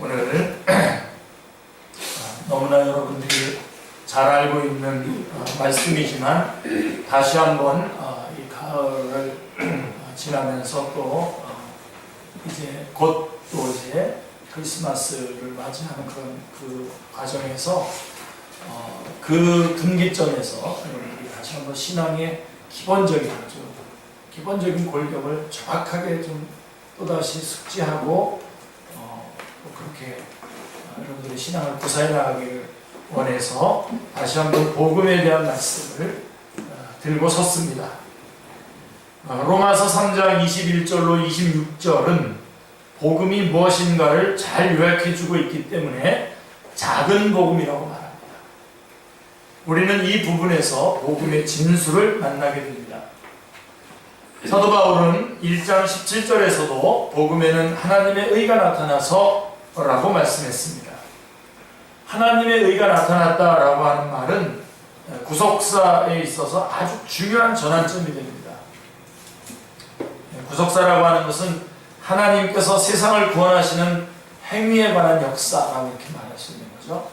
오늘 너무나 여러분들이 잘 알고 있는 말씀이지만 다시 한번 이 가을을 지나면서 또 이제 곧 또 이제 크리스마스를 맞이하는 그런 그 과정에서 그 분기점에서 여러분들이 다시 한번 신앙의 기본적인 골격을 정확하게 좀 또다시 숙지하고 그렇게 여러분들의 신앙을 구사해 나가기를 원해서 다시 한번 복음에 대한 말씀을 들고 섰습니다. 로마서 3장 21절로 26절은 복음이 무엇인가를 잘 요약해 주고 있기 때문에 작은 복음이라고 말합니다. 우리는 이 부분에서 복음의 진수를 만나게 됩니다. 사도 바울은 1장 17절에서도 복음에는 하나님의 의가 나타나서 라고 말씀했습니다. 하나님의 의가 나타났다라고 하는 말은 구속사에 있어서 아주 중요한 전환점이 됩니다. 구속사라고 하는 것은 하나님께서 세상을 구원하시는 행위에 관한 역사라고 이렇게 말할 수 있는 거죠.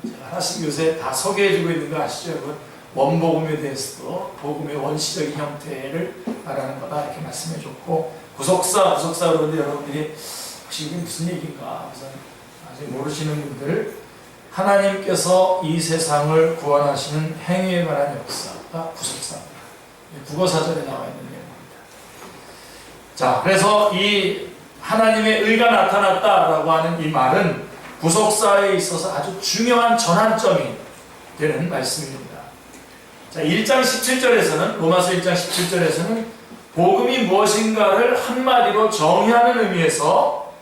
제가 하나씩 요새 다 소개해주고 있는 거 아시죠? 원복음에 대해서도 복음의 원시적인 형태를 말하는 거다 이렇게 말씀해줬고, 구속사 그런데 여러분들이 혹시 이게 무슨 얘기인가 아직 모르시는 분들, 하나님께서 이 세상을 구원하시는 행위에 관한 역사가 구속사입니다. 국어사전에 나와 있는 내용입니다. 자, 그래서 이 하나님의 의가 나타났다라고 하는 이 말은 구속사에 있어서 아주 중요한 전환점이 되는 말씀입니다. 자, 1장 17절에서는 로마서 1장 17절에서는 복음이 무엇인가를 한마디로 정의하는 의미에서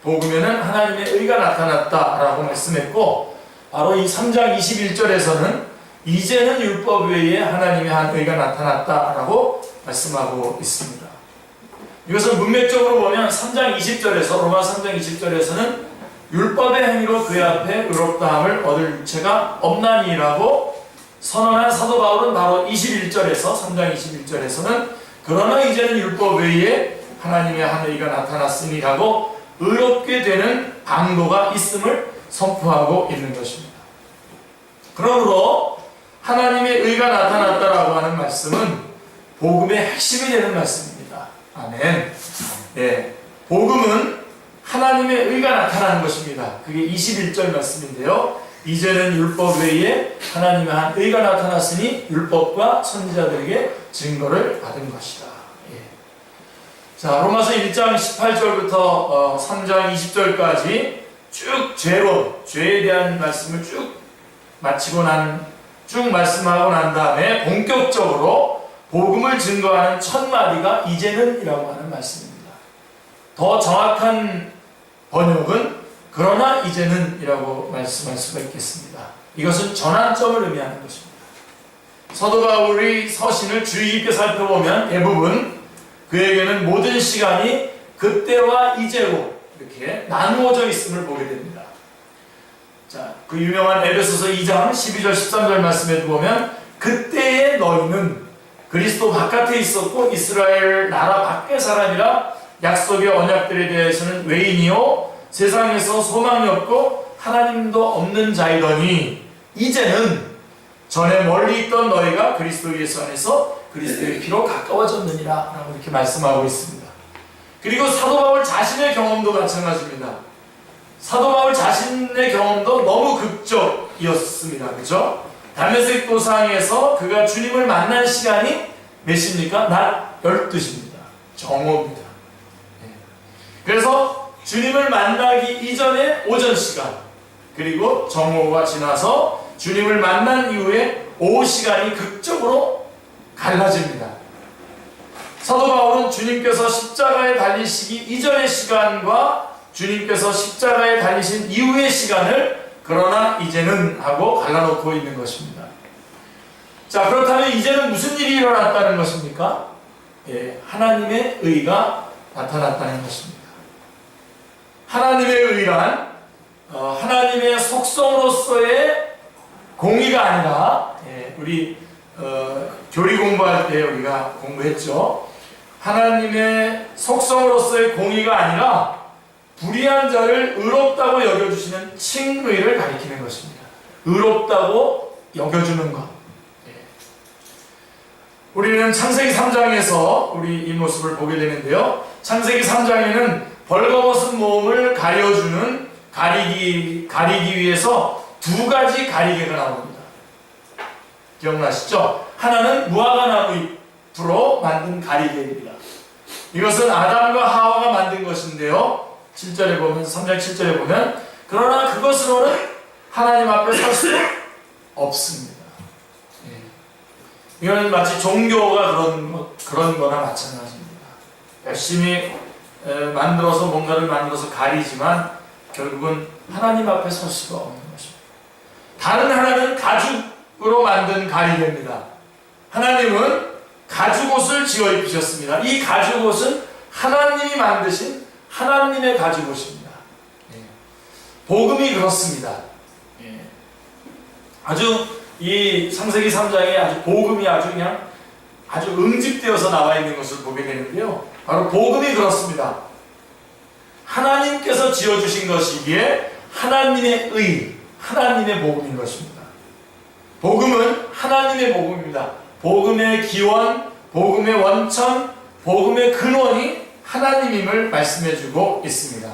복음에는 하나님의 의가 나타났다라고 말씀했고, 바로 이 3장 21절에서는 이제는 율법 외에 하나님의 한 의가 나타났다라고 말씀하고 있습니다. 이것을 문맥적으로 보면 3장 20절에서 로마 3장 20절에서는 율법의 행위로 그의 앞에 의롭다함을 얻을 유체가 없나니라고 선언한 사도 바울은 바로 21절에서 3장 21절에서는 그러나 이제는 율법 외에 하나님의 한 의가 나타났으니라고 의롭게 되는 방도가 있음을 선포하고 있는 것입니다. 그러므로 하나님의 의가 나타났다라고 하는 말씀은 복음의 핵심이 되는 말씀입니다. 아멘. 네, 복음은 하나님의 의가 나타나는 것입니다. 그게 21절 말씀인데요. 이제는 율법 외에 하나님의 한 의가 나타났으니 율법과 선지자들에게 증거를 받은 것이다. 예. 자, 로마서 1장 18절부터 3장 20절까지 쭉 죄에 대한 말씀을 쭉 말씀하고 난 다음에 본격적으로 복음을 증거하는 첫 마디가 이제는이라고 하는 말씀입니다. 더 정확한 번역은 그러나 이제는이라고 말씀할 수가 있겠습니다. 이것은 전환점을 의미하는 것입니다. 사도 바울의 서신을 주의 깊게 살펴보면 대부분 그에게는 모든 시간이 그때와 이제로 이렇게 나누어져 있음을 보게 됩니다. 자, 그 유명한 에베소서 2장 12절 13절 말씀에도 보면 그때의 너희는 그리스도 바깥에 있었고 이스라엘 나라 밖의 사람이라 약속의 언약들에 대해서는 외인이요 세상에서 소망이 없고 하나님도 없는 자이더니 이제는 전에 멀리 있던 너희가 그리스도 예수 안에서 그리스도의 피로 가까워졌느니라 라고 이렇게 말씀하고 있습니다. 그리고 사도 바울 자신의 경험도 마찬가지입니다. 사도 바울 자신의 경험도 너무 극적이었습니다. 그렇죠? 다메섹 도상에서 그가 주님을 만난 시간이 몇 시입니까? 낮 12시입니다. 정오입니다. 그래서 주님을 만나기 이전에 오전 시간, 그리고 정오가 지나서 주님을 만난 이후에 오후 시간이 극적으로 갈라집니다. 사도 바울은 주님께서 십자가에 달리시기 이전의 시간과 주님께서 십자가에 달리신 이후의 시간을 그러나 이제는 하고 갈라놓고 있는 것입니다. 자, 그렇다면 이제는 무슨 일이 일어났다는 것입니까? 예, 하나님의 의가 나타났다는 것입니다. 하나님의 의란 하나님의 속성으로서의 공의가 아니라, 예, 우리 교리 공부할 때 우리가 공부했죠. 하나님의 속성으로서의 공의가 아니라 불의한 자를 의롭다고 여겨주시는 칭의를 가리키는 것입니다. 의롭다고 여겨주는 것. 우리는 창세기 3장에서 우리 이 모습을 보게 되는데요. 창세기 3장에는 벌거벗은 몸을 가려주는 가리기 위해서 두 가지 가리개가 나옵니다. 기억나시죠? 하나는 무화과 나무 잎으로 만든 가리개입니다. 이것은 아담과 하와가 만든 것인데요. 7절에 보면, 3장 7절에 보면, 그러나 그것으로는 하나님 앞에 설 수 없습니다. 이거는 마치 종교가 그런 거나 마찬가지입니다. 열심히 만들어서 뭔가를 만들어서 가리지만 결국은 하나님 앞에 설 수가 없는 것입니다. 다른 하나는 가죽으로 만든 가리개입니다. 하나님은 가죽옷을 지어 입히셨습니다. 이 가죽옷은 하나님이 만드신 하나님의 가죽옷입니다. 복음이 그렇습니다. 아주 이 창세기 3장에 아주 복음이 아주 응집되어서 나와 있는 것을 보게 되는데요. 바로 복음이 그렇습니다. 하나님께서 지어주신 것이기에 하나님의 의, 하나님의 복음인 것입니다. 복음은 하나님의 복음입니다. 복음의 기원, 복음의 원천, 복음의 근원이 하나님임을 말씀해주고 있습니다.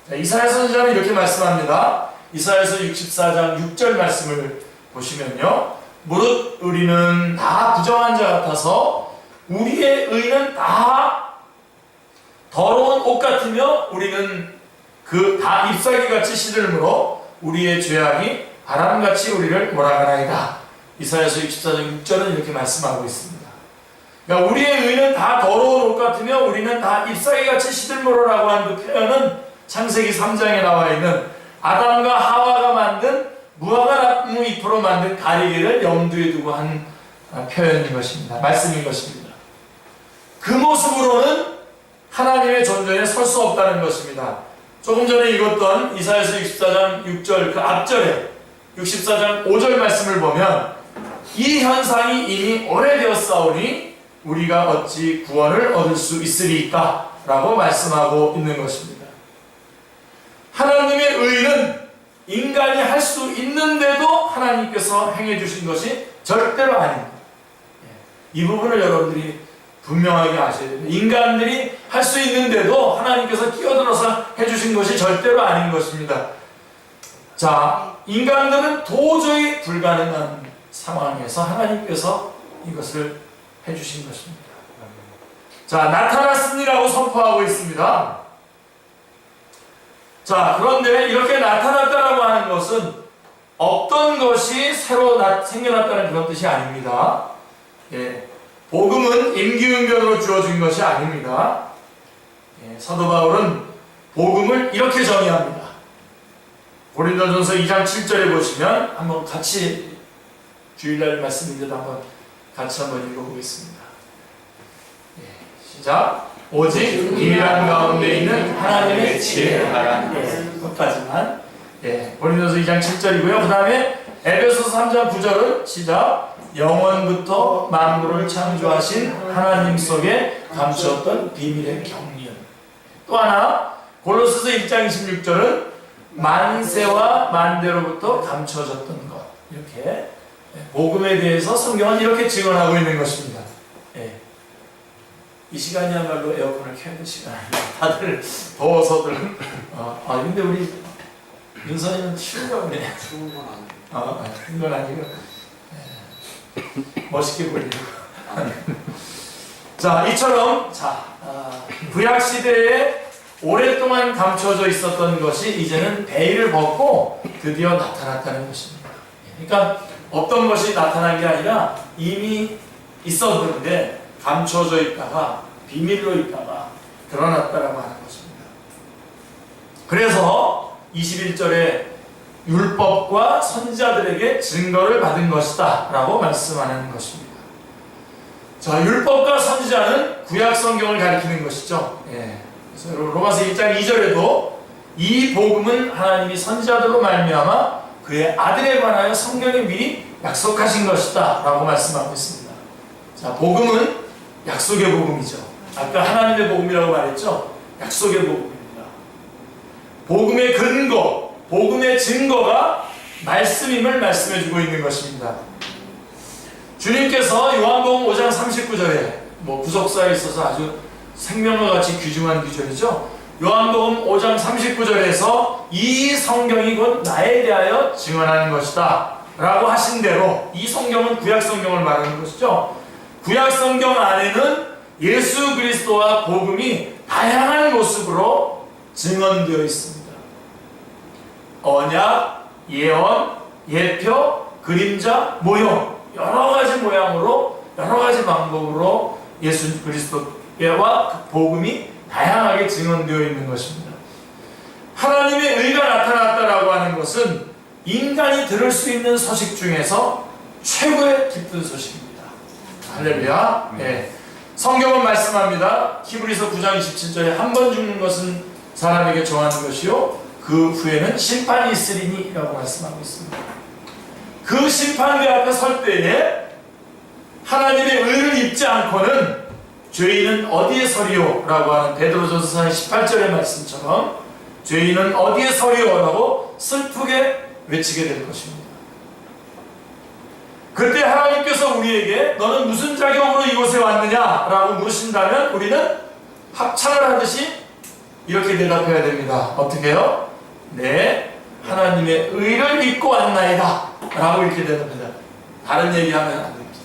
자, 이사야 선지자는 이렇게 말씀합니다. 이사야서 64장 6절 말씀을 보시면요. 무릇 우리는 다 부정한 자 같아서 우리의 의는 다 더러운 옷 같으며 우리는 그 다 잎사귀같이 시들므로 우리의 죄악이 바람같이 우리를 몰아가나이다. 이사야서 64장 6절은 이렇게 말씀하고 있습니다. 그러니까 우리의 의는 다 더러운 옷 같으며 우리는 다 잎사귀같이 시들므로라고 하는 그 표현은 창세기 3장에 나와 있는 아담과 하와가 만든 무화과 나무 잎으로 만든 가리개를 염두에 두고 한 표현인 것입니다. 말씀인 것입니다. 그 모습으로는 하나님의 존재에 설 수 없다는 것입니다. 조금 전에 읽었던 이사야서 64장 6절 그 앞절에 64장 5절 말씀을 보면 이 현상이 이미 오래되었사오니 우리가 어찌 구원을 얻을 수 있으리까? 라고 말씀하고 있는 것입니다. 하나님의 의는 인간이 할 수 있는데도 하나님께서 행해 주신 것이 절대로 아닙니다. 이 부분을 여러분들이 분명하게 아셔야 됩니다. 인간들이 할 수 있는데도 하나님께서 끼어들어서 해주신 것이 절대로 아닌 것입니다. 자, 인간들은 도저히 불가능한 상황에서 하나님께서 이것을 해주신 것입니다. 자, 나타났습니다라고 선포하고 있습니다. 자, 그런데 이렇게 나타났다라고 하는 것은 없던 것이 새로 생겨났다는 그런 뜻이 아닙니다. 복음은 임기응변으로 주어진 것이 아닙니다. 사도 바울은 복음을 이렇게 정의합니다. 고린도전서 2장 7절에 보시면 한번 같이 주일날 말씀인데도 한번 같이 한번 읽어보겠습니다. 시작. 오직 인간 가운데 있는 하나님의 지혜를 바라는 것까지만. 고린도서 2장 7절이고요. 그 다음에 에베소서 3장 9절은 시작. 영원부터 만물을 창조하신 하나님 속에 감추었던 비밀의 경륜. 또 하나 골로새서 1장 26절은 만세와 만대로부터 감춰졌던 것. 이렇게 복음에 대해서 성경은 이렇게 증언하고 있는 것입니다. 이 시간이야말로 에어컨을 켜야 될 시간입니다. 다들 더워서들. 근데 우리 윤선이는 추운가 보네. 추운 건 아니에요. 추운 건 아니고 멋있게 보이려고. 자, 이처럼 구약 시대에 오랫동안 감춰져 있었던 것이 이제는 베일을 벗고 드디어 나타났다는 것입니다. 그러니까 어떤 것이 나타난 게 아니라 이미 있었는데 감춰져 있다가 비밀로 있다가 드러났다라고 하는 것입니다. 그래서 21절에 율법과 선지자들에게 증거를 받은 것이다 라고 말씀하는 것입니다. 자, 율법과 선지자는 구약 성경을 가리키는 것이죠. 그래서 로마서 1장 2절에도 이 복음은 하나님이 선지자들로 말미암아 그의 아들에 관하여 성경에 미리 약속하신 것이다 라고 말씀하고 있습니다. 자, 복음은 약속의 복음이죠. 아까 하나님의 복음이라고 말했죠. 약속의 복음입니다. 복음의 근거, 복음의 증거가 말씀임을 말씀해주고 있는 것입니다. 주님께서 요한복음 5장 39절에 구속사에 있어서 아주 생명과 같이 귀중한 구절이죠. 요한복음 5장 39절에서 이 성경이 곧 나에 대하여 증언하는 것이다 라고 하신 대로, 이 성경은 구약성경을 말하는 것이죠. 구약성경 안에는 예수 그리스도와 복음이 다양한 모습으로 증언되어 있습니다. 언약, 예언, 예표, 그림자, 모형, 여러 가지 모양으로, 여러 가지 방법으로 예수 그리스도와 복음이 다양하게 증언되어 있는 것입니다. 하나님의 의가 나타났다라고 하는 것은 인간이 들을 수 있는 소식 중에서 최고의 기쁜 소식입니다. 할렐루야. 네. 성경은 말씀합니다. 히브리서 9장 27절에 한 번 죽는 것은 사람에게 정하는 것이요 그 후에는 심판이 있으리니 라고 말씀하고 있습니다. 그 심판대 앞에 설 때에 하나님의 의를 입지 않고는 죄인은 어디에 서리요? 라고 하는 베드로전서 18절의 말씀처럼 죄인은 어디에 서리요? 라고 슬프게 외치게 될 것입니다. 그때 하나님께서 우리에게 너는 무슨 자격으로 이곳에 왔느냐? 라고 물으신다면 우리는 합창을 하듯이 이렇게 대답해야 됩니다. 어떻게 해요? 네, 하나님의 의를 믿고 왔나이다 라고 이렇게 대답합니다. 다른 얘기하면 안 됩니다.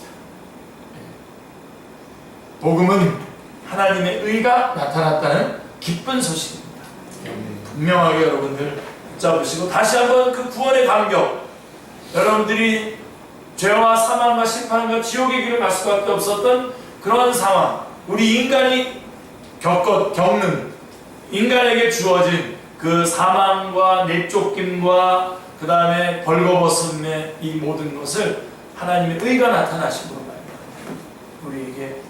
복음은 하나님의 의가 나타났다는 기쁜 소식입니다. 분명하게 여러분들 붙잡으시고 다시 한번 그 구원의 감격, 여러분들이 죄와 사망과 심판과 지옥의 길을 갈 수밖에 없었던 그런 상황, 우리 인간이 겪는, 인간에게 주어진 그 사망과 내쫓김과 그 다음에 벌거벗음의 이 모든 것을 하나님의 의가 나타나심으로 말합니다. 우리에게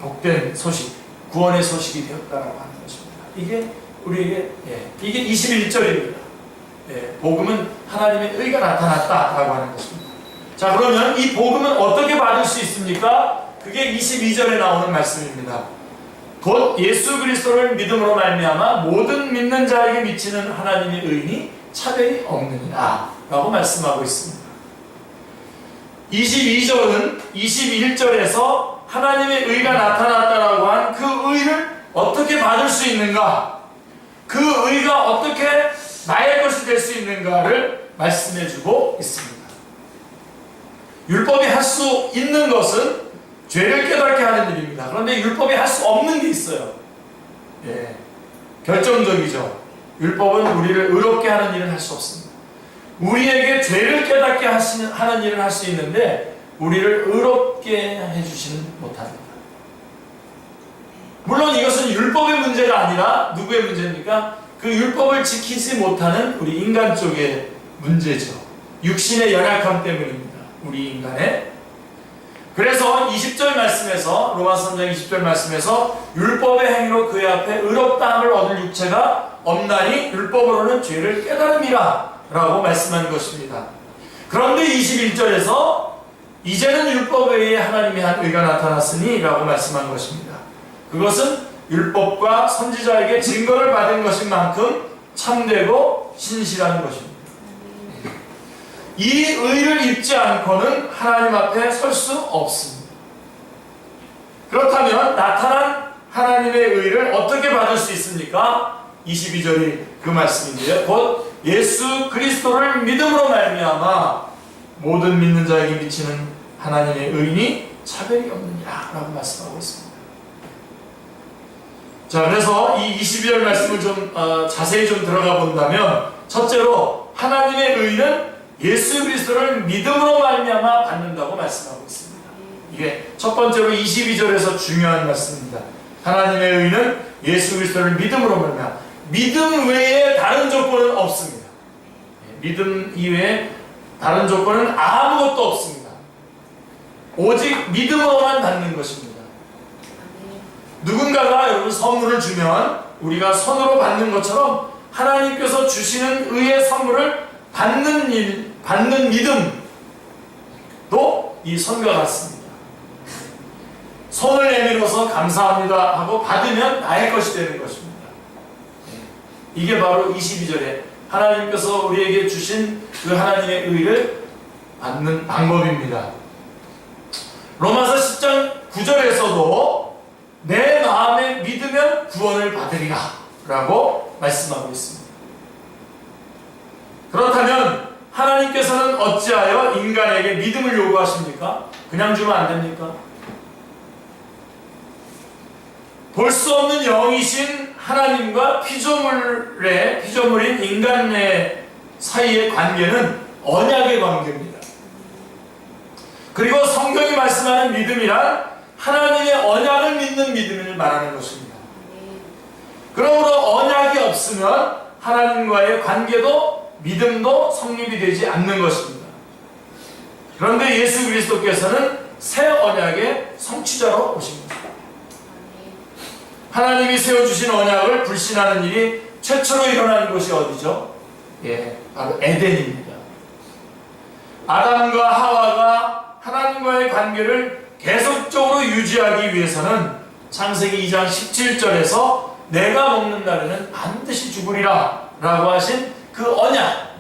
복된 소식, 구원의 소식이 되었다라고 하는 것입니다. 이게 우리에게 이게 21절입니다. 복음은 하나님의 의가 나타났다라고 하는 것입니다. 자, 그러면 이 복음은 어떻게 받을 수 있습니까? 그게 22절에 나오는 말씀입니다. 곧 예수 그리스도를 믿음으로 말미암아 모든 믿는 자에게 미치는 하나님의 의인이 차별이 없느니라 라고 말씀하고 있습니다. 22절은 21절에서 하나님의 의가 나타났다라고 한 그 의를 어떻게 받을 수 있는가, 그 의가 어떻게 나의 것이 될 수 있는가를 말씀해주고 있습니다. 율법이 할 수 있는 것은 죄를 깨닫게 하는 일입니다. 그런데 율법이 할 수 없는 게 있어요. 결정적이죠. 율법은 우리를 의롭게 하는 일은 할 수 없습니다. 우리에게 죄를 깨닫게 하는 일을 할 수 있는데 우리를 의롭게 해주지는 못합니다. 물론 이것은 율법의 문제가 아니라 누구의 문제입니까? 그 율법을 지키지 못하는 우리 인간 쪽의 문제죠. 육신의 연약함 때문입니다. 우리 인간의. 그래서 20절 말씀에서, 로마서 3장 20절 말씀에서 율법의 행위로 그의 앞에 의롭다함을 얻을 육체가 없나니 율법으로는 죄를 깨달음이라 라고 말씀한 것입니다. 그런데 21절에서 이제는 율법에 의해 하나님이 한 의가 나타났으니 라고 말씀한 것입니다. 그것은 율법과 선지자에게 증거를 받은 것인 만큼 참되고 신실한 것입니다. 이 의를 입지 않고는 하나님 앞에 설 수 없습니다. 그렇다면 나타난 하나님의 의를 어떻게 받을 수 있습니까? 22절이 그 말씀인데요. 곧 예수 그리스도를 믿음으로 말미암아 모든 믿는 자에게 미치는 하나님의 의인이 차별이 없느니라 라고 말씀하고 있습니다. 자, 그래서 이 22절 말씀을 좀 자세히 좀 들어가 본다면, 첫째로 하나님의 의는 예수 그리스도를 믿음으로 말미암아 받는다고 말씀하고 있습니다. 이게 첫 번째로 22절에서 중요한 말씀입니다. 하나님의 의는 예수 그리스도를 믿음으로 말미암아, 믿음 외에 다른 조건은 없습니다. 믿음 이외에 다른 조건은 아무것도 없습니다. 오직 믿음으로만 받는 것입니다. 누군가가 여러분 선물을 주면 우리가 선으로 받는 것처럼 하나님께서 주시는 의의 선물을 받는 믿음도 이 선과 같습니다. 손을 내밀어서 감사합니다 하고 받으면 나의 것이 되는 것입니다. 이게 바로 22절에 하나님께서 우리에게 주신 그 하나님의 의를 받는 방법입니다. 로마서 10장 9절에서도 내 마음에 믿으면 구원을 받으리라 라고 말씀하고 있습니다. 그렇다면 하나님께서는 어찌하여 인간에게 믿음을 요구하십니까? 그냥 주면 안 됩니까? 볼 수 없는 영이신 하나님과 피조물인 인간의 사이의 관계는 언약의 관계입니다. 그리고 성경이 말씀하는 믿음이란 하나님의 언약을 믿는 믿음을 말하는 것입니다. 그러므로 언약이 없으면 하나님과의 관계도 믿음도 성립이 되지 않는 것입니다. 그런데 예수 그리스도께서는 새 언약의 성취자로 오십니다. 하나님이 세워주신 언약을 불신하는 일이 최초로 일어난 곳이 어디죠? 바로 에덴입니다. 아담과 하와가 하나님과의 관계를 계속적으로 유지하기 위해서는 창세기 2장 17절에서 내가 먹는 날에는 반드시 죽으리라 라고 하신 그 언약,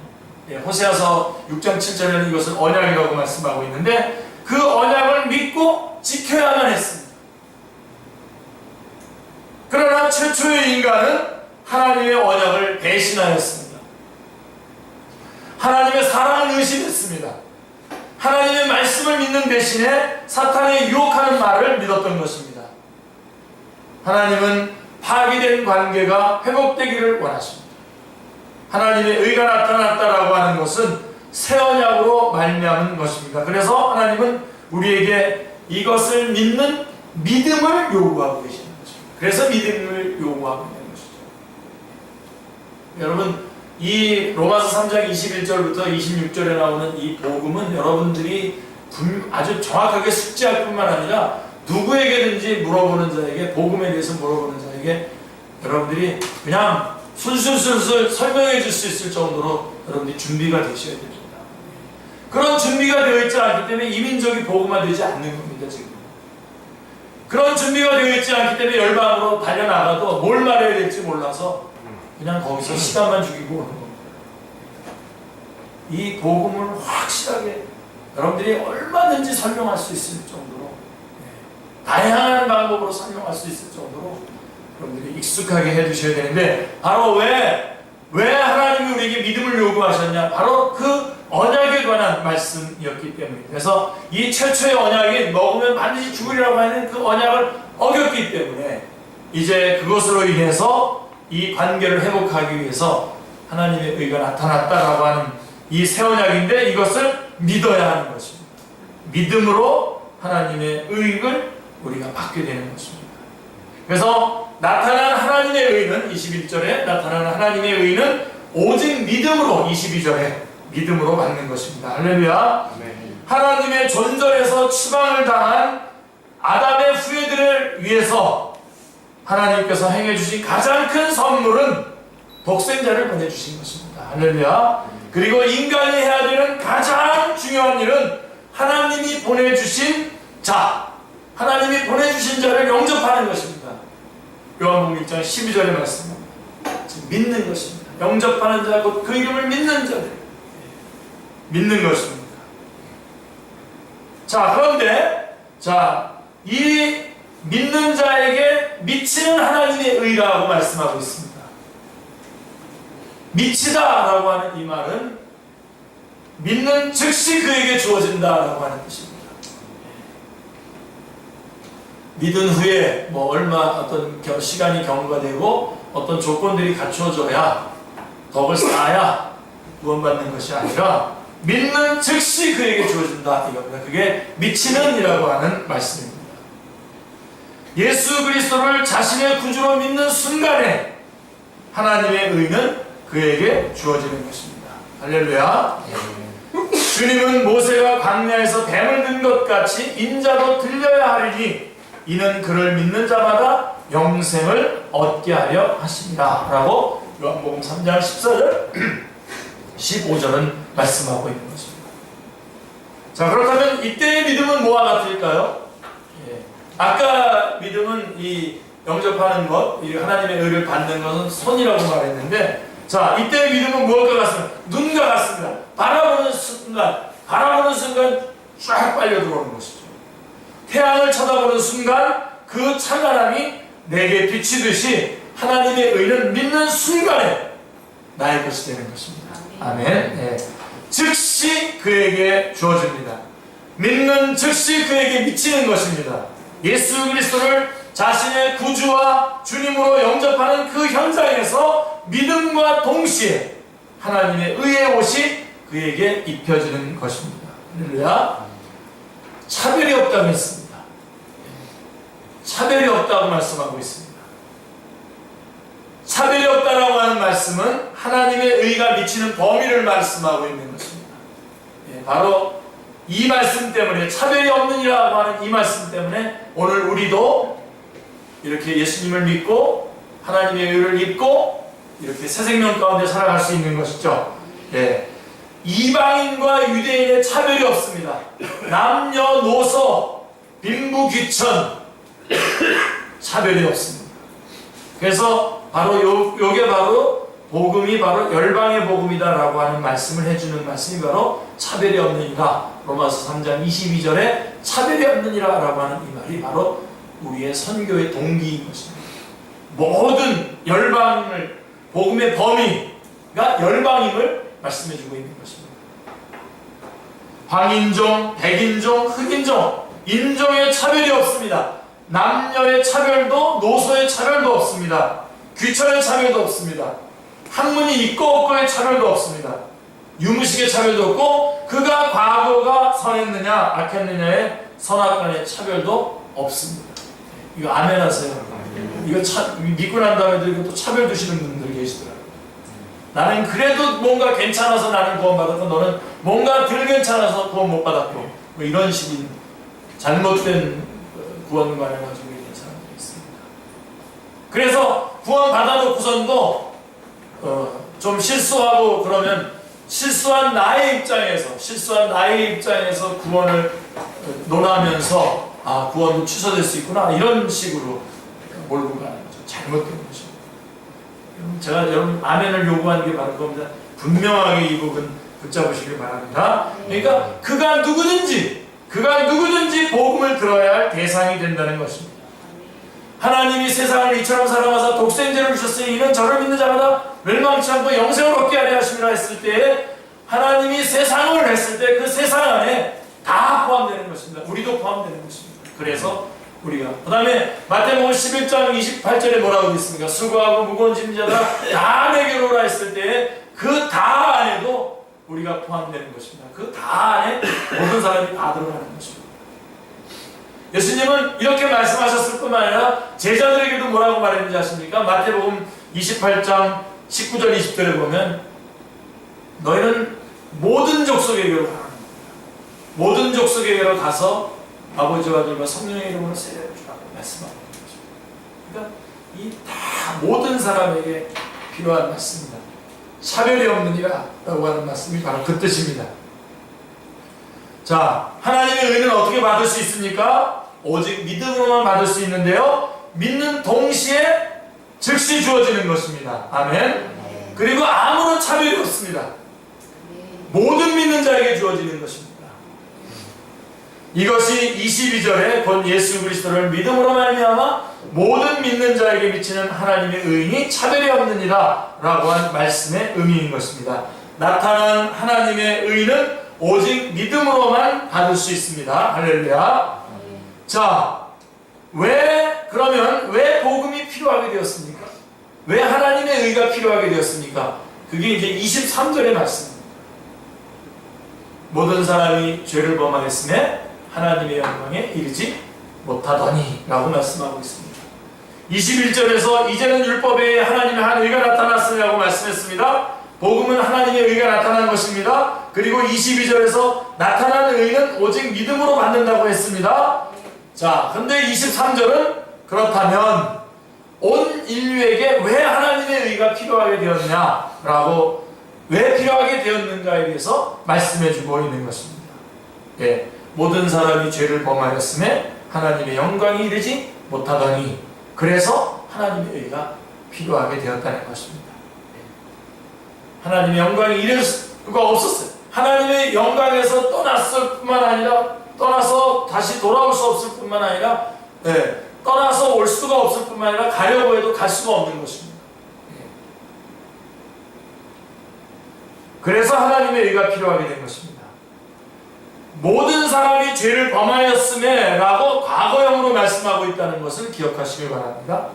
호세아서 6장 7절에는 이것을 언약이라고 말씀하고 있는데 그 언약을 믿고 지켜야만 했습니다. 그러나 최초의 인간은 하나님의 언약을 배신하였습니다. 하나님의 사랑을 의심했습니다. 하나님의 말씀을 믿는 대신에 사탄의 유혹하는 말을 믿었던 것입니다. 하나님은 파괴된 관계가 회복되기를 원하십니다. 하나님의 의가 나타났다라고 하는 것은 새 언약으로 말미암은 것입니다. 그래서 하나님은 우리에게 이것을 믿는 믿음을 요구하고 계십니다. 그래서 믿음을 요구하고 있는 것이죠. 여러분, 이 로마서 3장 21절부터 26절에 나오는 이 복음은 여러분들이 아주 정확하게 숙지할 뿐만 아니라 누구에게든지 물어보는 자에게, 복음에 대해서 물어보는 자에게 여러분들이 그냥 술술술술 설명해 줄 수 있을 정도로 여러분들이 준비가 되셔야 됩니다. 그런 준비가 되어 있지 않기 때문에 이 민족이 복음화되지 않는 겁니다, 지금. 그런 준비가 되어 있지 않기 때문에 열방으로 달려나가도 뭘 말해야 될지 몰라서 그냥 거기서 시간만 죽이고 오는 겁니다. 이 복음을 확실하게 여러분들이 얼마든지 설명할 수 있을 정도로, 다양한 방법으로 설명할 수 있을 정도로 여러분들이 익숙하게 해주셔야 되는데, 바로 왜 하나님이 우리에게 믿음을 요구하셨냐? 바로 그 언약에 관한 말씀이었기 때문입니다. 그래서 이 최초의 언약이 먹으면 반드시 죽으리라고 하는 그 언약을 어겼기 때문에 이제 그것으로 인해서 이 관계를 회복하기 위해서 하나님의 의가 나타났다라고 하는 이 새 언약인데, 이것을 믿어야 하는 것입니다. 믿음으로 하나님의 의를 우리가 받게 되는 것입니다. 그래서 나타난 하나님의 의는, 21절에 나타난 하나님의 의는 오직 믿음으로, 22절에 믿음으로 받는 것입니다. 할렐루야. 하나님의 존전에서 추방을 당한 아담의 후예들을 위해서 하나님께서 행해주신 가장 큰 선물은 독생자를 보내주신 것입니다. 할렐루야. 그리고 인간이 해야 되는 가장 중요한 일은 하나님이 보내주신 자, 하나님이 보내주신 자를 영접하는 것입니다. 요한복음 1장 12절의 말씀입니다. 믿는 것입니다. 영접하는 자, 곧 그 이름을 믿는 자들, 믿는 것입니다. 자, 그런데 이 믿는 자에게 미치는 하나님의 의라고 말씀하고 있습니다. 미치다라고 하는 이 말은 믿는 즉시 그에게 주어진다라고 하는 뜻입니다. 믿은 후에 얼마 어떤 시간이 경과되고 어떤 조건들이 갖춰져야, 덕을 쌓아야 구원받는 것이 아니라 믿는 즉시 그에게 주어진다 이겁니다. 그게 미치는 이라고 하는 말씀입니다. 예수 그리스도를 자신의 구주로 믿는 순간에 하나님의 의는 그에게 주어지는 것입니다. 할렐루야. 주님은 모세가 광야에서 뱀을 든 것 같이 인자도 들려야 하리니 이는 그를 믿는 자마다 영생을 얻게 하려 하십니다 라고 요한복음 3장 14절 15절은 말씀하고 있는 것입니다. 자, 그렇다면 이때의 믿음은 뭐와 같을까요? 아까 믿음은 이 영접하는 것, 이 하나님의 의를 받는 것은 손이라고 말했는데, 자, 이때의 믿음은 무엇과 같습니다. 눈과 같습니다. 바라보는 순간 쫙 빨려 들어오는 것이죠. 태양을 쳐다보는 순간 그 찬란함이 내게 비치듯이 하나님의 의는 믿는 순간에 나의 것이 되는 것입니다. 아멘. 네. 즉시 그에게 주어집니다. 믿는 즉시 그에게 미치는 것입니다. 예수 그리스도를 자신의 구주와 주님으로 영접하는 그 현장에서 믿음과 동시에 하나님의 의의 옷이 그에게 입혀지는 것입니다. 할렐루야. 차별이 없다고 했습니다. 차별이 없다고 말씀하고 있습니다. 차별이 없다라고 하는 말씀은 하나님의 의가 미치는 범위를 말씀하고 있는 것입니다. 바로 이 말씀 때문에, 차별이 없느니라고 하는 이 말씀 때문에 오늘 우리도 이렇게 예수님을 믿고 하나님의 의를 입고 이렇게 새 생명 가운데 살아갈 수 있는 것이죠. 이방인과 유대인의 차별이 없습니다. 남녀노소, 빈부귀천 차별이 없습니다. 그래서 바로 요게 바로 복음이 바로 열방의 복음이다라고 하는 말씀을 해주는 말씀이 바로 차별이 없느니라. 로마서 3장 22절에 차별이 없느니라 라고 하는 이 말이 바로 우리의 선교의 동기인 것입니다. 모든 열방을, 복음의 범위가 열방임을 말씀해주고 있는 것입니다. 황인종, 백인종, 흑인종, 인종의 차별이 없습니다. 남녀의 차별도, 노소의 차별도 없습니다. 귀천의 차별도 없습니다. 학문이 있고 없고의 차별도 없습니다. 유무식의 차별도 없고 그가 과거가 선했느냐 악했느냐의 선악간의 차별도 없습니다. 이거 아멘 하세요. 이거 믿고 난 다음에도 이것도 차별 두시는 분들 계시더라고요. 나는 그래도 뭔가 괜찮아서 나는 구원받았고 너는 뭔가 덜 괜찮아서 구원 못 받았고 뭐 이런 식인 잘못된 구원관을 가지고 있는 사람들이 있습니다. 그래서 구원 받아놓고선도 좀 실수하고 그러면 실수한 나의 입장에서 구원을 논하면서 아 구원도 취소될 수 있구나 이런 식으로 몰고 가는 거죠. 잘못된 거죠. 제가 여러분 아멘을 요구하는 게 바로 그겁니다. 분명하게 이 부분 붙잡으시길 바랍니다. 그러니까 그가 누구든지 복음을 들어야 할 대상이 된다는 것입니다. 하나님이 세상을 이처럼 사랑하사 독생자를 주셨으니 이는 저를 믿는 자마다 멸망치 않고 영생을 얻게 하려 하심이라 했을 때에 하나님이 세상을 했을 때 그 세상 안에 다 포함되는 것입니다. 우리도 포함되는 것입니다. 그래서 우리가 그 다음에 마태복음 11장 28절에 뭐라고 되어 있습니까? 수고하고 무거운 짐진 자들아 다 내게로 오라 했을 때에 그 다 안에도 우리가 포함되는 것입니다. 그 다 안에 모든 사람이 다 들어가는 것입니다. 예수님은 이렇게 말씀하셨을 뿐만 아니라 제자들에게도 뭐라고 말했는지 아십니까? 마태복음 28장 19절 20절에 보면 너희는 모든 족속에게로 가라. 모든 족속에게로 가서 아버지와 아들과 성령의 이름으로 세례를 주라고 말씀하고 있는 것입니다. 그러니까 이 다 모든 사람에게 필요한 말씀입니다. 차별이 없느니라 라고 하는 말씀이 바로 그 뜻입니다. 자, 하나님의 의는 어떻게 받을 수 있습니까? 오직 믿음으로만 받을 수 있는데요. 믿는 동시에 즉시 주어지는 것입니다. 아멘. 그리고 아무런 차별이 없습니다. 모든 믿는 자에게 주어지는 것입니다. 이것이 22절에 곧 예수 그리스도를 믿음으로 말미암아 모든 믿는 자에게 미치는 하나님의 의인이 차별이 없느니라 라고 한 말씀의 의미인 것입니다. 나타난 하나님의 의는 오직 믿음으로만 받을 수 있습니다. 할렐루야. 자, 그러면 왜 복음이 필요하게 되었습니까? 왜 하나님의 의가 필요하게 되었습니까? 그게 이제 23절의 말씀입니다. 모든 사람이 죄를 범하였음에 하나님의 영광에 이르지 못하더니 라고 말씀하고 있습니다. 21절에서 이제는 율법에 하나님의 한 의가 나타났으라고 말씀했습니다. 복음은 하나님의 의가 나타난 것입니다. 그리고 22절에서 나타난 의는 오직 믿음으로 받는다고 했습니다. 자, 근데 23절은 그렇다면 온 인류에게 왜 하나님의 의가 필요하게 되었냐라고 왜 필요하게 되었는가에 대해서 말씀해주고 있는 것입니다. 모든 사람이 죄를 범하였음에 하나님의 영광이 이르지 못하더니 그래서 하나님의 의가 필요하게 되었다는 것입니다. 하나님의 영광이 이럴 수가 없었어요. 하나님의 영광에서 떠났을 뿐만 아니라 떠나서 다시 돌아올 수 없을 뿐만 아니라 떠나서 올 수가 없을 뿐만 아니라 가려고 해도 갈 수가 없는 것입니다. 그래서 하나님의 의가 필요하게 된 것입니다. 모든 사람이 죄를 범하였음에 라고 과거형으로 말씀하고 있다는 것을 기억하시길 바랍니다.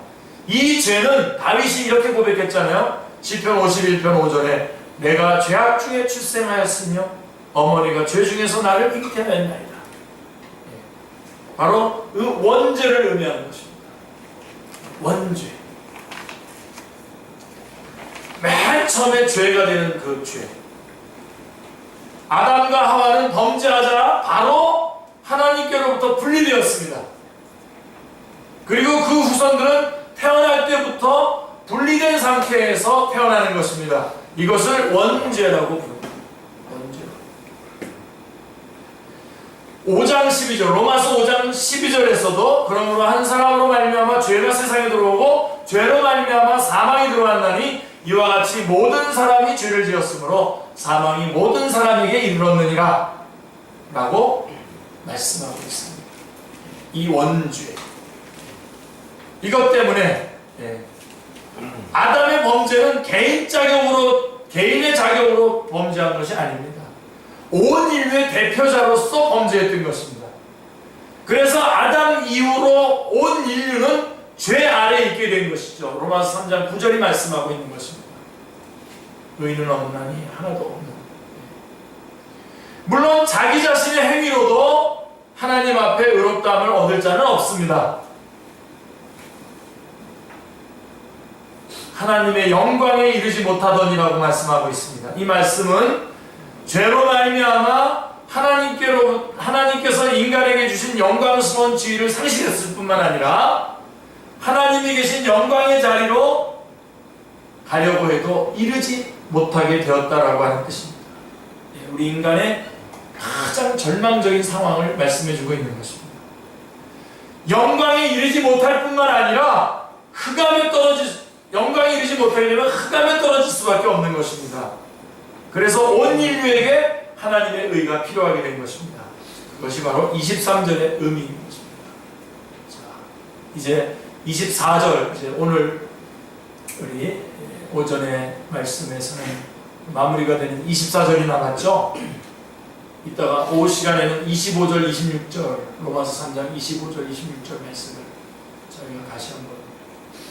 이 죄는 다윗이 이렇게 고백했잖아요. 시편 51편 5절에 내가 죄악 중에 출생하였으며 어머니가 죄 중에서 나를 잉태하였나이다. 바로 그 원죄를 의미하는 것입니다. 원죄. 맨 처음에 죄가 되는 그 죄. 아담과 하와는 범죄하자 바로 하나님께로부터 분리되었습니다. 그리고 그 후손들은 태어날 때부터 분리된 상태에서 태어나는 것입니다. 이것을 원죄라고 부릅니다. 원죄. 5장 12절, 로마서 5장 12절에서도 그러므로 한 사람으로 말미암아 죄가 세상에 들어오고 죄로 말미암아 사망이 들어왔나니 이와 같이 모든 사람이 죄를 지었으므로 사망이 모든 사람에게 이르렀느니라 라고 말씀하고 있습니다. 이 원죄, 이것 때문에 아담의 범죄는 개인의 자격으로 범죄한 것이 아닙니다. 온 인류의 대표자로서 범죄했던 것입니다. 그래서 아담 이후로 온 인류는 죄 아래에 있게 된 것이죠. 로마서 3장 9절이 말씀하고 있는 것입니다. 의인은 없나니 하나도 없는. 물론 자기 자신의 행위로도 하나님 앞에 의롭다함을 얻을 자는 없습니다. 하나님의 영광에 이르지 못하더니라고 말씀하고 있습니다. 이 말씀은 죄로 말미암아 하나님께서 인간에게 주신 영광스러운 지위를 상실했을 뿐만 아니라 하나님이 계신 영광의 자리로 가려고 해도 이르지 못하게 되었다라고 하는 뜻입니다. 우리 인간의 가장 절망적인 상황을 말씀해주고 있는 것입니다. 영광에 이르지 못할 뿐만 아니라 영광에 이르지 못하게 되면 흑암에 떨어질 수밖에 없는 것입니다. 그래서 온 인류에게 하나님의 의가 필요하게 된 것입니다. 그것이 바로 23절의 의미인 것입니다. 자, 이제 24절, 이제 오늘 우리 오전의 말씀에서는 마무리가 되는 24절이 남았죠. 이따가 오후 시간에는 25절, 26절, 로마서 3장 25절, 26절 말씀을 저희가 다시 한번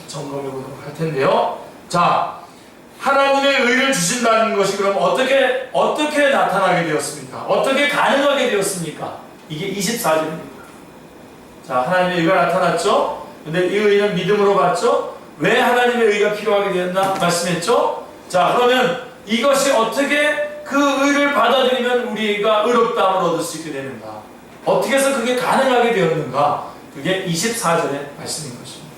점검해 보도록 할 텐데요. 자, 하나님의 의를 주신다는 것이 그럼 어떻게 나타나게 되었습니까? 어떻게 가능하게 되었습니까? 이게 24절입니다. 자, 하나님의 의가 나타났죠? 근데 이 의는 믿음으로 받죠? 왜 하나님의 의가 필요하게 되었나 말씀했죠? 자, 그러면 이것이 어떻게 그 의를 받아들이면 우리가 의롭다함을 얻을 수 있게 되는가? 어떻게 해서 그게 가능하게 되었는가? 그게 24절의 말씀인 것입니다.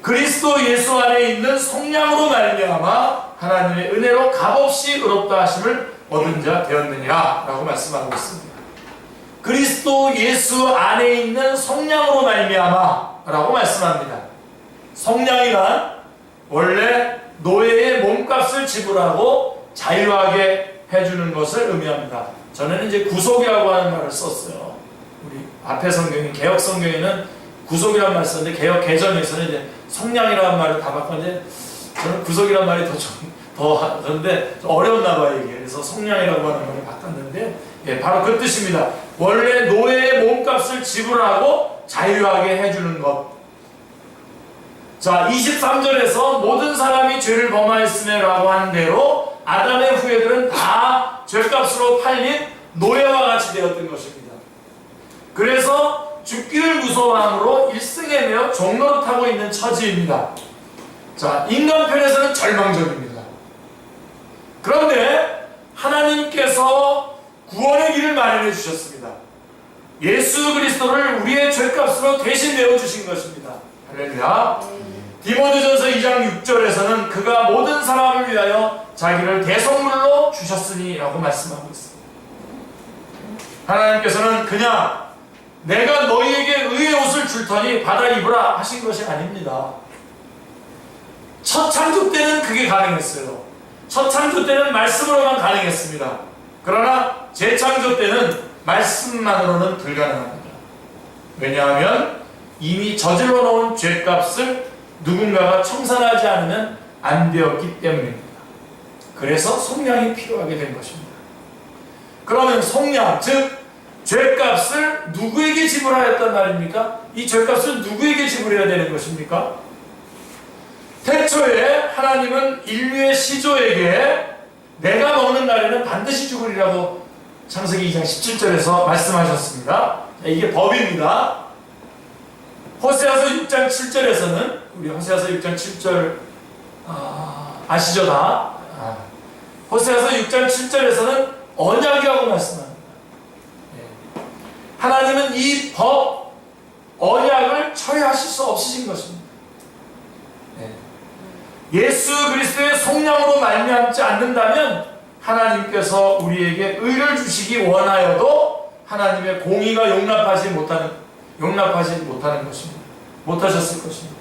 그리스도 예수 안에 있는 성령으로 말미암아 하나님의 은혜로 값없이 의롭다 하심을 얻은 자 되었느니라 라고 말씀하고 있습니다. 그리스도 예수 안에 있는 성령으로 말미암아 라고 말씀합니다. 성령이란 원래 노예의 몸값을 지불하고 자유하게 해주는 것을 의미합니다. 저는 이제 구속이라고 하는 말을 썼어요. 우리 앞에 성경인 개혁 성경에는 구속이라는 말을 썼는데 개혁 개정에서는 이제 성령이라는 말을 다 바꿨는데 저는 구속이라는 말이 더 그런데 어려웠나 봐요 이게. 그래서 성령이라고 하는 말을 바꿨는데 바로 그 뜻입니다. 원래 노예의 몸값을 지불하고 자유하게 해주는 것. 자, 23절에서 모든 사람이 죄를 범하였으며 라고 하는 대로 아담의 후예들은 다 죄값으로 팔린 노예와 같이 되었던 것입니다. 그래서 죽기를 무서워함으로 일승에 종노릇하고 있는 처지입니다. 자, 인간 편에서는 절망적입니다. 그런데 하나님께서 구원의 길을 마련해 주셨습니다. 예수 그리스도를 우리의 죄값으로 대신 내어주신 것입니다. 할렐루야. 디모데전서 2장 6절에서는 그가 모든 사람을 위하여 자기를 대속물로 주셨으니 라고 말씀하고 있습니다. 하나님께서는 그냥 내가 너희에게 의의 옷을 줄 터니 받아 입으라 하신 것이 아닙니다. 첫 창조 때는 그게 가능했어요. 첫 창조 때는 말씀으로만 가능했습니다. 그러나 재창조 때는 말씀만으로는 불가능합니다. 왜냐하면 이미 저질러 놓은 죄값을 누군가가 청산하지 않으면 안 되었기 때문입니다. 그래서 속량이 필요하게 된 것입니다. 그러면 속량, 즉 죄값을 누구에게 지불하였단 말입니까? 이 죄값을 누구에게 지불해야 되는 것입니까? 태초에 하나님은 인류의 시조에게 내가 먹는 날에는 반드시 죽으리라고 창세기 2장 17절에서 말씀하셨습니다. 이게 법입니다. 호세아서 6장 7절에서는 우리 호세아서 6장 7절 아시죠 다? 호세아서 6장 7절에서는 언약이라고 말씀합니다. 하나님은 이 법, 언약을 처리하실 수 없으신 것입니다. 예수 그리스도의 속량으로 말미암지 않는다면 하나님께서 우리에게 의를 주시기 원하여도 하나님의 공의가 용납하지 못하는 것입니다. 못하셨을 것입니다.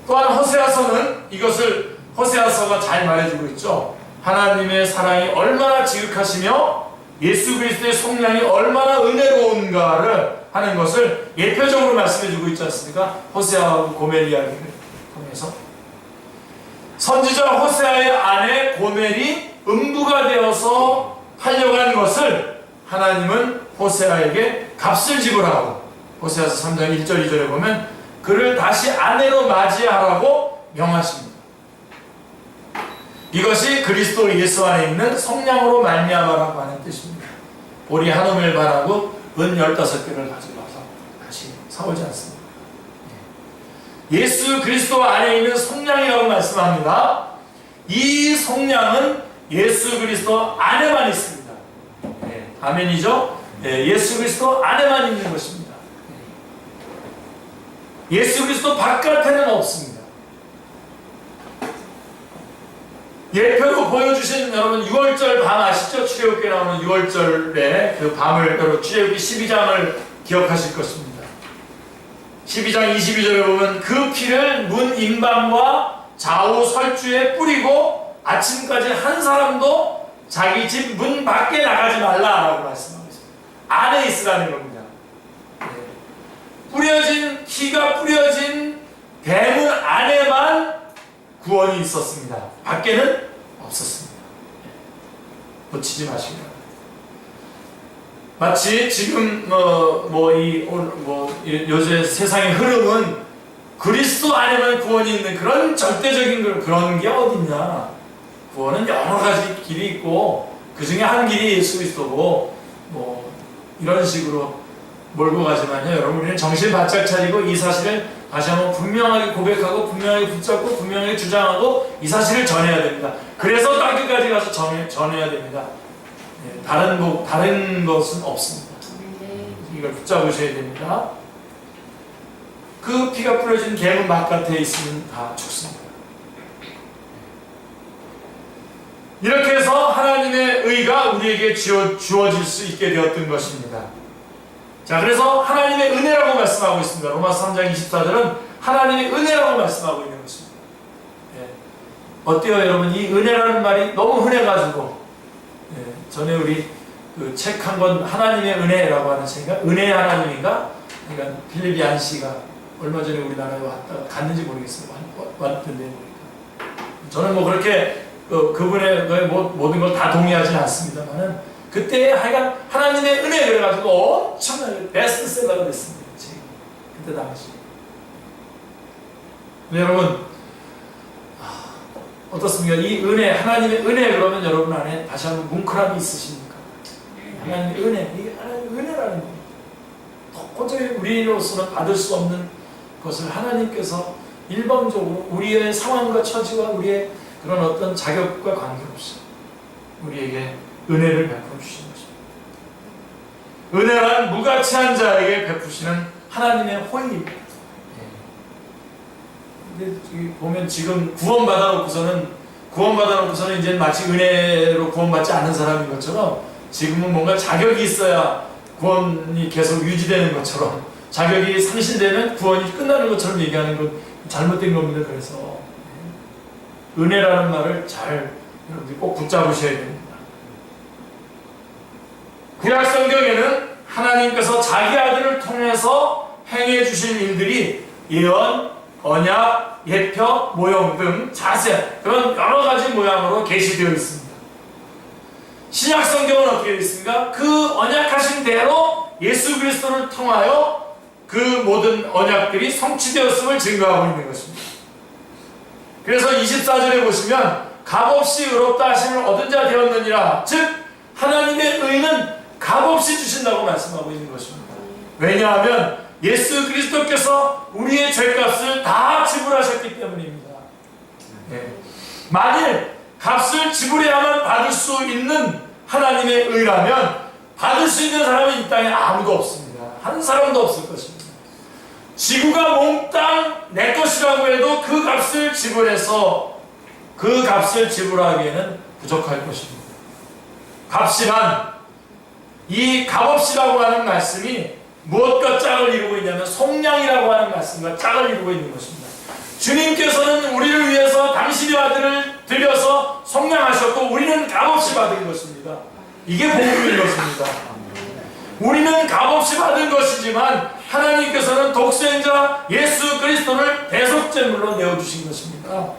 또한 호세아서는 이것을 호세아서가 잘 말해주고 있죠. 하나님의 사랑이 얼마나 지극하시며 예수 그리스도의 속량이 얼마나 은혜로운가를 하는 것을 예표적으로 말씀해주고 있지 않습니까? 호세아와 고멜 이야기를 통해서 선지자 호세아의 아내 고멜이 음부가 되어서 팔려간 것을 하나님은 호세아에게 값을 지불하고 호세아서 3장 1절 2절에 보면 그를 다시 아내로 맞이하라고 명하십니다. 이것이 그리스도 예수 안에 있는 성량으로 말미암아라고 하는 뜻입니다. 보리 한 오멜 반하고 은 15개를 가져가서 다시 사오지 않습니다. 예수 그리스도 안에 있는 성량이라고 말씀합니다. 이 성량은 예수 그리스도 안에만 있습니다. 아멘이죠? 예수 그리스도 안에만 있는 것입니다. 예수 그리스도 바깥에는 없습니다. 예표로 보여주신 여러분 6월절 밤 아시죠? 출애굽기에 나오는 6월절에 그 밤을 여러분 출애굽기 12장을 기억하실 것입니다. 12장 22절에 보면 그 피를 문 임방과 좌우 설주에 뿌리고 아침까지 한 사람도 자기 집 문 밖에 나가지 말라라고 말씀하고 있습니다. 안에 있으라는 겁니다. 뿌려진 피가 뿌려진 대문 안에만 구원이 있었습니다. 밖에는 없었습니다. 놓치지 마시기 바랍니다. 마치 지금 요새 세상의 흐름은 그리스도 안에만 구원이 있는 그런 절대적인 그런 게 어딨냐. 구원은 여러 가지 길이 있고 그 중에 한 길이 예수 그리스도고 이런 식으로 몰고 가지만요. 여러분 우리는 정신 바짝 차리고 이 사실을 다시 한번 분명하게 고백하고 분명하게 붙잡고 분명하게 주장하고 이 사실을 전해야 됩니다. 그래서 땅끝까지 가서 전해야 됩니다. 다른 것은 없습니다. 이걸 붙잡으셔야 됩니다. 그 피가 뿌려진 대문 바깥에 있으면 다 죽습니다. 이렇게 해서 하나님의 의가 우리에게 주어질 수 있게 되었던 것입니다. 자, 그래서 하나님의 은혜라고 말씀하고 있습니다. 로마서 3장 24절은 하나님의 은혜라고 말씀하고 있는 것입니다. 어때요, 여러분? 이 은혜라는 말이 너무 흔해가지고 전에 우리 그 책 한 권 하나님의 은혜라고 하는 책인가? 은혜의 하나님인가? 그러니까 필립 얀 씨가 얼마 전에 우리나라에 왔다가 갔는지 모르겠어요. 왔던데 보니까. 저는 그렇게 그분의 모든 걸 다 동의하지는 않습니다만은 그때 하여간 하나님의 은혜 그래가지고 엄청나게 베스트셀러가 됐습니다. 지금 그때 당시. 여러분 어떻습니까? 이 은혜, 하나님의 은혜 그러면 여러분 안에 다시 한번 뭉클함이 있으십니까? 하나님의 은혜, 이게 하나님의 은혜라는 겁니다. 도저히 우리로서는 받을 수 없는 것을 하나님께서 일방적으로 우리의 상황과 처지와 우리의 그런 어떤 자격과 관계없이 우리에게 은혜를 베풀어 주시는 것입니다. 은혜란 무가치한 자에게 베푸시는 하나님의 호의입니다. 근데 보면 지금 구원받아 놓고서는 이제 마치 은혜로 구원받지 않은 사람인 것처럼 지금은 뭔가 자격이 있어야 구원이 계속 유지되는 것처럼, 자격이 상실되면 구원이 끝나는 것처럼 얘기하는 건 잘못된 겁니다. 그래서 은혜라는 말을 잘 여러분들이 꼭 붙잡으셔야 됩니다. 구약 성경에는 하나님께서 자기 아들을 통해서 행해 주신 일들이 예언, 언약, 예표, 모형 등 자세, 그런 여러 가지 모양으로 게시되어 있습니다. 신약 성경은 어떻게 되어 있습니까? 그 언약하신 대로 예수 그리스도를 통하여 그 모든 언약들이 성취되었음을 증거하고 있는 것입니다. 그래서 24절에 보시면 값없이 의롭다 하심을 얻은 자 되었느니라, 즉 하나님의 의는 값없이 주신다고 말씀하고 있는 것입니다. 왜냐하면 예수 그리스도께서 우리의 죄값을 다 지불하셨기 때문입니다. 네. 만일 값을 지불해야만 받을 수 있는 하나님의 의라면 받을 수 있는 사람은 이 땅에 아무도 없습니다. 한 사람도 없을 것입니다. 지구가 몽땅 내 것이라고 해도 그 값을 지불해서 그 값을 지불하기에는 부족할 것입니다. 값이란, 이 값없이라고 하는 말씀이 무엇과 짝을 이루고 있냐면 속량이라고 하는 말씀과 짝을 이루고 있는 것입니다. 주님께서는 우리를 위해서 당신의 아들을 들여서 속량하셨고 우리는 값없이 받은 것입니다. 이게 복음인 것입니다. 우리는 값없이 받은 것이지만 하나님께서는 독생자 예수 그리스도를 대속제물로 내어주신 것입니다.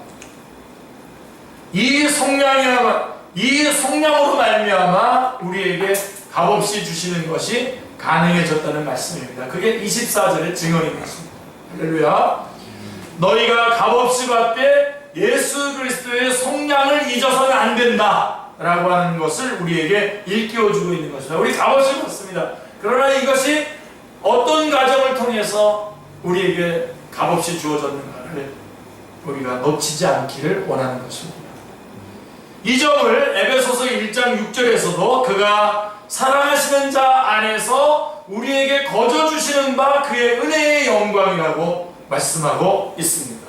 이 속량으로 말미암아 우리에게 값없이 주시는 것이 가능해졌다는 말씀입니다. 그게 24절의 증언인 것입니다. 할렐루야. 너희가 값없이 받되 예수 그리스도의 속량을 잊어서는 안 된다 라고 하는 것을 우리에게 일깨워주고 있는 것입니다. 우리 값없이 받습니다. 그러나 이것이 어떤 과정을 통해서 우리에게 값없이 주어졌는가를 우리가 놓치지 않기를 원하는 것입니다. 이 점을 에베소서 1장 6절에서도 그가 사랑하시는 자 안에서 우리에게 거저 주시는 바 그의 은혜의 영광이라고 말씀하고 있습니다.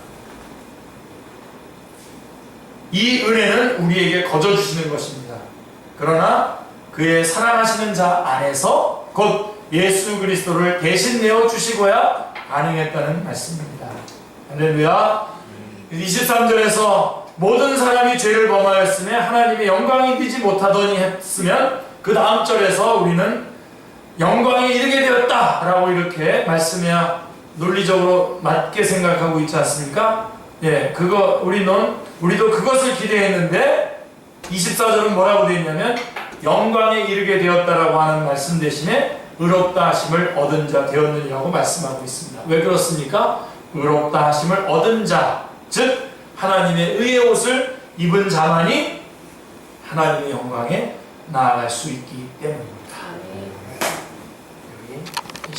이 은혜는 우리에게 거저 주시는 것입니다. 그러나 그의 사랑하시는 자 안에서 곧 예수 그리스도를 대신 내어 주시고야 가능했다는 말씀입니다. 할렐루야. 23절에서 모든 사람이 죄를 범하였으며 하나님의 영광이 되지 못하더니 했으면, 그 다음 절에서 우리는 영광에 이르게 되었다라고 이렇게 말씀해 논리적으로 맞게 생각하고 있지 않습니까? 예, 우리도 그것을 기대했는데 24절은 뭐라고 되어 있냐면 영광에 이르게 되었다라고 하는 말씀 대신에 의롭다 하심을 얻은 자 되었느니라고 말씀하고 있습니다. 왜 그렇습니까? 의롭다 하심을 얻은 자, 즉 하나님의 의의 옷을 입은 자만이 하나님의 영광에 나아갈 수 있기 때문입니다.